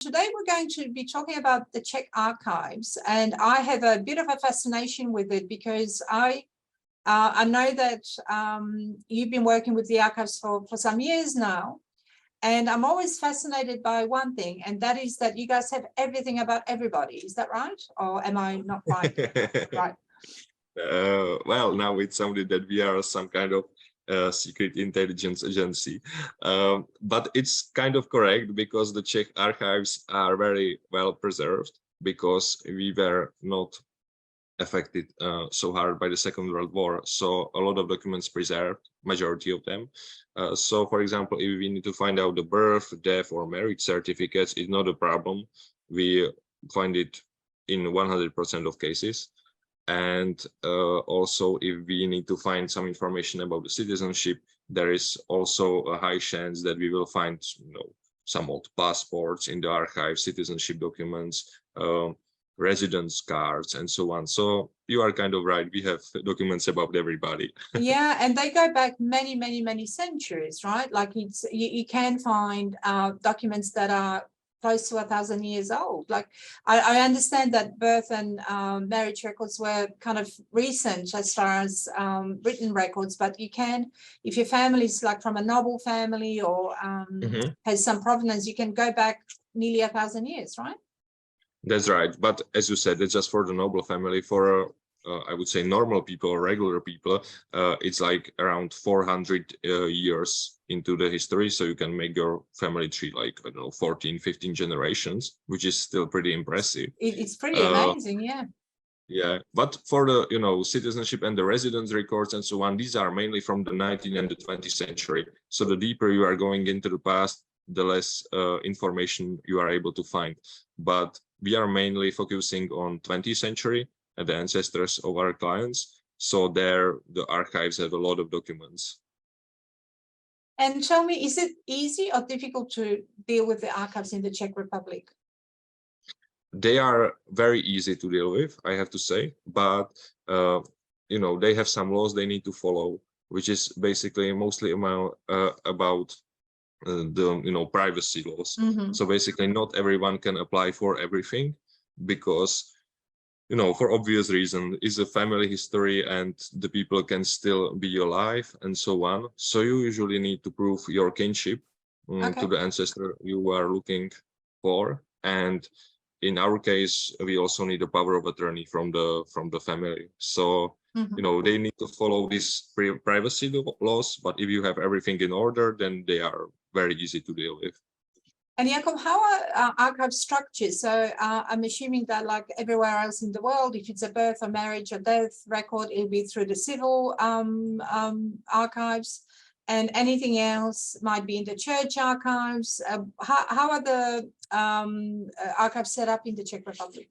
Today we're going to be talking about the Czech archives, and I have a bit of a fascination with it because I know that you've been working with the archives for some years now, and I'm always fascinated by one thing, and that is that you guys have everything about everybody. Is that right? Or am I not quite right? Well, now it sounded that we are some kind of secret intelligence agency, but it's kind of correct because the Czech archives are very well preserved because we were not affected so hard by the Second World War. So a lot of documents preserved, majority of them. So for example, if we need to find out the birth, death or marriage certificates, it's not a problem. We find it in 100% of cases. And also, if we need to find some information about the citizenship, there is also a high chance that we will find, some old passports in the archive, citizenship documents, residence cards, and so on. So you are kind of right. We have documents about everybody. Yeah, and they go back many, many, many centuries, right? Like you can find documents that are close to 1,000 years old. Like I understand that birth and marriage records were kind of recent as far as written records, but you can, if your family is like from a noble family or has some provenance, you can go back nearly 1,000 years, right? That's right. But as you said, it's just for the noble family. For I would say normal people or regular people, it's like around 400 years into the history. So you can make your family tree like, I don't know, 14, 15 generations, which is still pretty impressive. It's pretty amazing, yeah. Yeah, but for the, citizenship and the residence records and so on, these are mainly from the 19th and the 20th century. So the deeper you are going into the past, the less information you are able to find. But we are mainly focusing on 20th century and the ancestors of our clients. So there, the archives have a lot of documents. And tell me, is it easy or difficult to deal with the archives in the Czech Republic? They are very easy to deal with, I have to say, but they have some laws they need to follow, which is basically mostly about the privacy laws. So basically not everyone can apply for everything because for obvious reason is a family history and the people can still be alive and so on. So you usually need to prove your kinship to the ancestor you are looking for, and in our case we also need a power of attorney from the family. So they need to follow these privacy laws, but if you have everything in order, then they are very easy to deal with. And Jakub, how are archive structured? So I'm assuming that like everywhere else in the world, if it's a birth or marriage or death record, it'll be through the civil archives, and anything else might be in the church archives. How are the archives set up in the Czech Republic?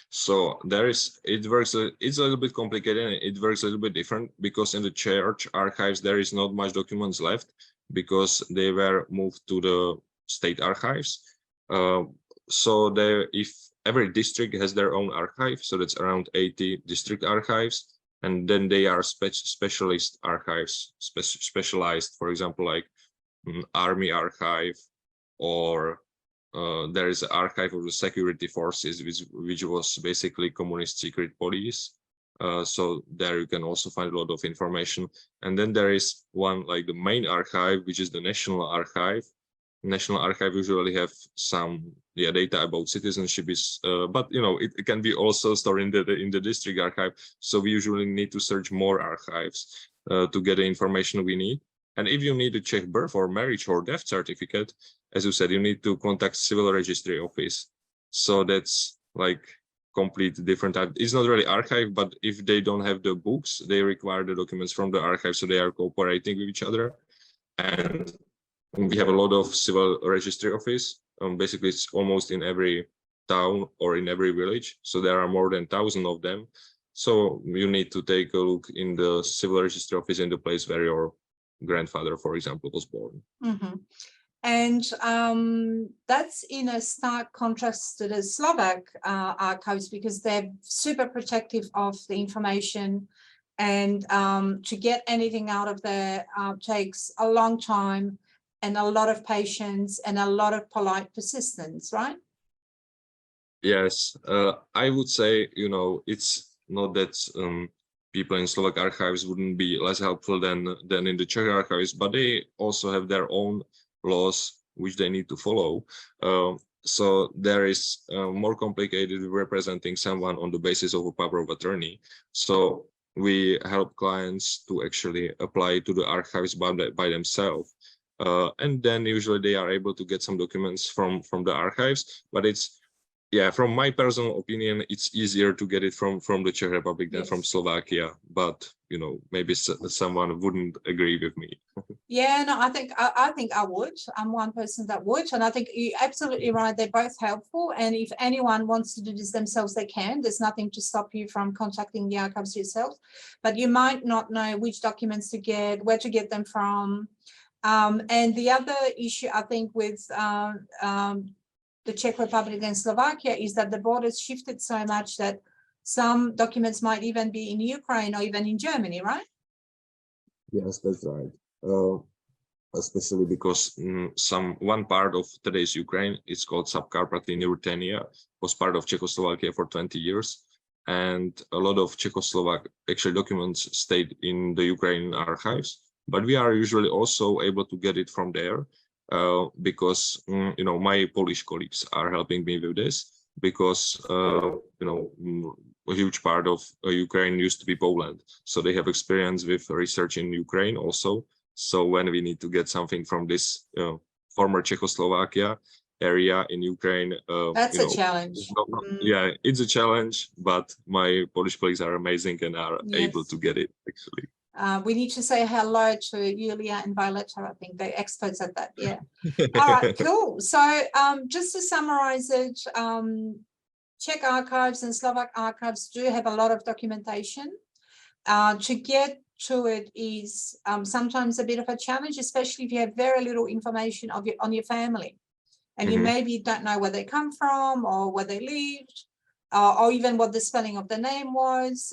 So it's a little bit complicated, and it works a little bit different because in the church archives there is not much documents left because they were moved to the state archives. So if every district has their own archive, so that's around 80 district archives, and then they are specialist archives, specialized, for example, like army archive, or there is an archive of the security forces, which was basically communist secret police. So there you can also find a lot of information. And then there is one like the main archive, which is the National Archive. National Archive usually have some data about citizenship, but it can be also stored in the district archive. So we usually need to search more archives to get the information we need. And if you need to check birth or marriage or death certificate, as you said, you need to contact civil registry office. So that's like complete different type. It's not really archive, but if they don't have the books, they require the documents from the archive, so they are cooperating with each other. And we have a lot of civil registry office. Basically, it's almost in every town or in every village. So there are more than 1,000 of them. So you need to take a look in the civil registry office in the place where your grandfather, for example, was born. And that's in a stark contrast to the Slovak archives, because they're super protective of the information, and to get anything out of there takes a long time. and a lot of patience and a lot of polite persistence, right? Yes, I would say, it's not that people in Slovak archives wouldn't be less helpful than in the Czech archives, but they also have their own laws which they need to follow. So there is more complicated representing someone on the basis of a power of attorney. So we help clients to actually apply to the archives by themselves. And then usually they are able to get some documents from the archives, but from my personal opinion, it's easier to get it from the Czech Republic than from Slovakia, but maybe someone wouldn't agree with me. Yeah, no, I think I would. I'm one person that would, and I think you're absolutely right. They're both helpful, and if anyone wants to do this themselves, they can. There's nothing to stop you from contacting the archives yourself, but you might not know which documents to get, where to get them from. And the other issue, I think, with the Czech Republic and Slovakia is that the borders shifted so much that some documents might even be in Ukraine or even in Germany, right? Yes, that's right. Especially because one part of today's Ukraine is called Subcarpathy Ruthenia, was part of Czechoslovakia for 20 years. And a lot of Czechoslovak actual documents stayed in the Ukrainian archives, but we are usually also able to get it from there. Because my Polish colleagues are helping me with this, because a huge part of Ukraine used to be Poland, so they have experience with research in Ukraine also. So when we need to get something from this former Czechoslovakia area in Ukraine, that's a challenge. Yeah, it's a challenge, but my Polish colleagues are amazing and are able to get it actually. We need to say hello to Yulia and Violetta. I think they're experts at that. Yeah. All right, cool. So just to summarize it, Czech archives and Slovak archives do have a lot of documentation. To get to it is sometimes a bit of a challenge, especially if you have very little information on your family. And you maybe don't know where they come from or where they lived. Or even what the spelling of the name was.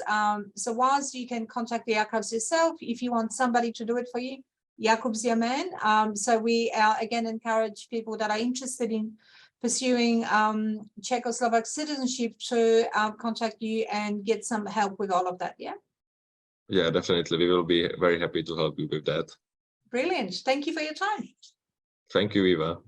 So whilst you can contact the archives yourself, if you want somebody to do it for you, Jakub's your man. So we again encourage people that are interested in pursuing Czechoslovak citizenship to contact you and get some help with all of that. Yeah. Yeah, definitely. We will be very happy to help you with that. Brilliant. Thank you for your time. Thank you, Eva.